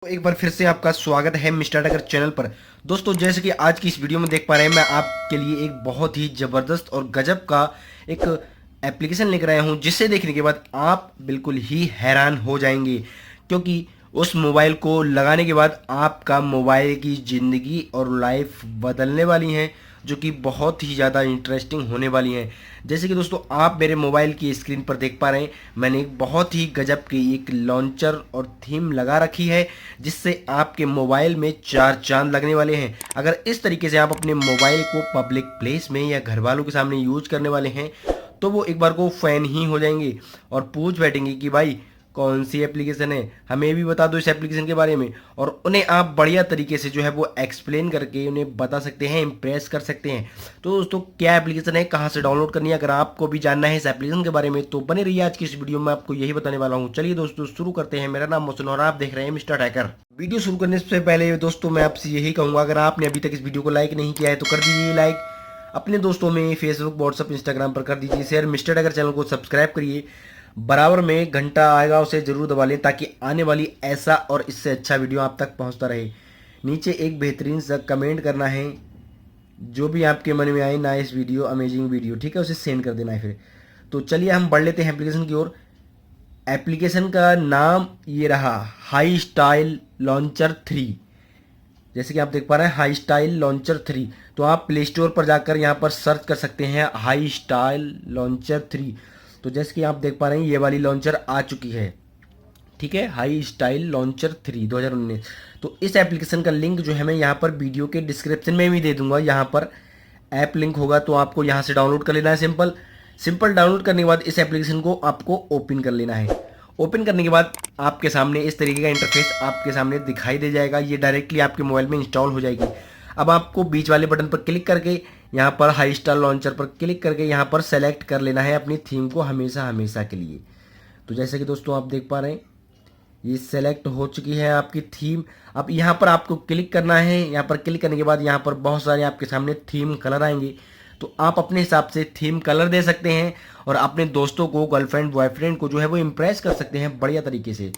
तो एक बार फिर से आपका स्वागत है मिस्टर टेकर चैनल पर। दोस्तों, जैसे कि आज की इस वीडियो में देख पा रहे हैं, मैं आपके लिए एक बहुत ही ज़बरदस्त और गजब का एक एप्लीकेशन लेकर आया हूं, जिसे देखने के बाद आप बिल्कुल ही हैरान हो जाएंगे, क्योंकि उस मोबाइल को लगाने के बाद आपका मोबाइल की ज़िंदगी और लाइफ बदलने वाली हैं, जो कि बहुत ही ज़्यादा इंटरेस्टिंग होने वाली हैं। जैसे कि दोस्तों, आप मेरे मोबाइल की स्क्रीन पर देख पा रहे हैं, मैंने एक बहुत ही गजब की एक लॉन्चर और थीम लगा रखी है, जिससे आपके मोबाइल में चार चांद लगने वाले हैं। अगर इस तरीके से आप अपने मोबाइल को पब्लिक प्लेस में या घर वालों के सामने यूज करने वाले हैं, तो वो एक बार को फ़ैन ही हो जाएंगे और पूछ बैठेंगे कि भाई कौन सी एप्लीकेशन है, हमें भी बता दो इस एप्लीकेशन के बारे में। और उन्हें आप बढ़िया तरीके से जो है वो एक्सप्लेन करके उन्हें बता सकते हैं, इम्प्रेस कर सकते हैं। तो दोस्तों, क्या एप्लीकेशन है, कहाँ से डाउनलोड करनी है, अगर आपको भी जानना है इस एप्लीकेशन के बारे में तो बने रहिए। आज की इस वीडियो में आपको यही बताने वाला हूँ। चलिए दोस्तों, शुरू करते हैं। मेरा नाम मोहसिन और आप देख रहे हैं मिस्टर टैकर। वीडियो शुरू करने से पहले दोस्तों, मैं आपसे यही कहूँगा, अगर आपने अभी तक इस वीडियो को लाइक नहीं किया है तो कर दीजिए लाइक, अपने दोस्तों में फेसबुक, व्हाट्सअप, इंस्टाग्राम पर कर दीजिए शेयर। मिस्टर टैकर चैनल को सब्सक्राइब करिए, बराबर में घंटा आएगा उसे जरूर दबा लें, ताकि आने वाली ऐसा और इससे अच्छा वीडियो आप तक पहुंचता रहे। नीचे एक बेहतरीन सा कमेंट करना है, जो भी आपके मन में आए, नाइस वीडियो, अमेजिंग वीडियो, ठीक है, उसे सेंड कर देना है फिर। तो चलिए हम बढ़ लेते हैं एप्लीकेशन की ओर। एप्लीकेशन का नाम ये रहा, हाई स्टाइल लॉन्चर 3। जैसे कि आप देख पा रहे हैं, हाई स्टाइल लॉन्चर 3। तो आप प्ले स्टोर पर जाकर यहाँ पर सर्च कर सकते हैं हाई स्टाइल लॉन्चर 3। तो जैसे कि आप देख पा रहे हैं, ये वाली लॉन्चर आ चुकी है, ठीक है, हाई स्टाइल लॉन्चर 3 2019। तो इस एप्लीकेशन का लिंक जो है मैं यहाँ पर वीडियो के डिस्क्रिप्शन में भी दे दूंगा। यहाँ पर ऐप लिंक होगा, तो आपको यहाँ से डाउनलोड कर लेना है। सिंपल सिंपल डाउनलोड करने के बाद इस एप्लीकेशन को आपको ओपन कर लेना है। ओपन करने के बाद आपके सामने इस तरीके का इंटरफेस आपके सामने दिखाई दे जाएगा। ये डायरेक्टली आपके मोबाइल में इंस्टॉल हो जाएगी। अब आपको बीच वाले बटन पर क्लिक करके यहाँ पर हाई स्टाइल लॉन्चर पर क्लिक करके यहाँ पर सेलेक्ट कर लेना है अपनी थीम को हमेशा हमेशा के लिए। तो जैसे कि दोस्तों आप देख पा रहे हैं, ये सेलेक्ट हो चुकी है आपकी थीम। अब यहाँ पर आपको क्लिक करना है। यहाँ पर क्लिक करने के बाद यहाँ पर बहुत सारे आपके सामने थीम कलर आएंगे, तो आप अपने हिसाब से थीम कलर दे सकते हैं और अपने दोस्तों को, गर्लफ्रेंड, बॉयफ्रेंड को जो है वो इम्प्रेस कर सकते हैं बढ़िया तरीके से।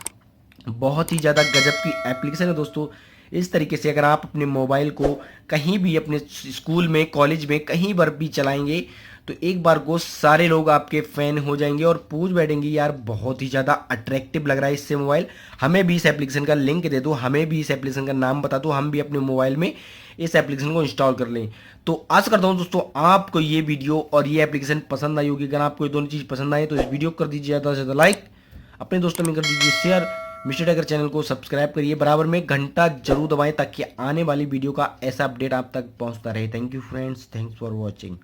बहुत ही ज़्यादा गजब की एप्लीकेशन है दोस्तों। इस तरीके से अगर आप अपने मोबाइल को कहीं भी, अपने स्कूल में, कॉलेज में, कहीं पर भी चलाएंगे, तो एक बार को सारे लोग आपके फ़ैन हो जाएंगे और पूछ बैठेंगे, यार बहुत ही ज़्यादा अट्रैक्टिव लग रहा है इससे मोबाइल, हमें भी इस एप्लीकेशन का लिंक दे दो, हमें भी इस एप्लीकेशन का नाम बता दो, हम भी अपने मोबाइल में इस एप्लीकेशन को इंस्टॉल कर लें। तो आशा करता हूँ दोस्तों, आपको ये वीडियो और ये एप्लीकेशन पसंद आई होगी। अगर आपको ये दोनों चीज़ पसंद आए तो इस वीडियो को कर दीजिए ज़्यादा से ज़्यादा लाइक, अपने दोस्तों में कर दीजिए शेयर, मिस्टर टेकर चैनल को सब्सक्राइब करिए, बराबर में घंटा जरूर दबाएं, ताकि आने वाली वीडियो का ऐसा अपडेट आप तक पहुंचता रहे। Thank you friends, thanks for watching.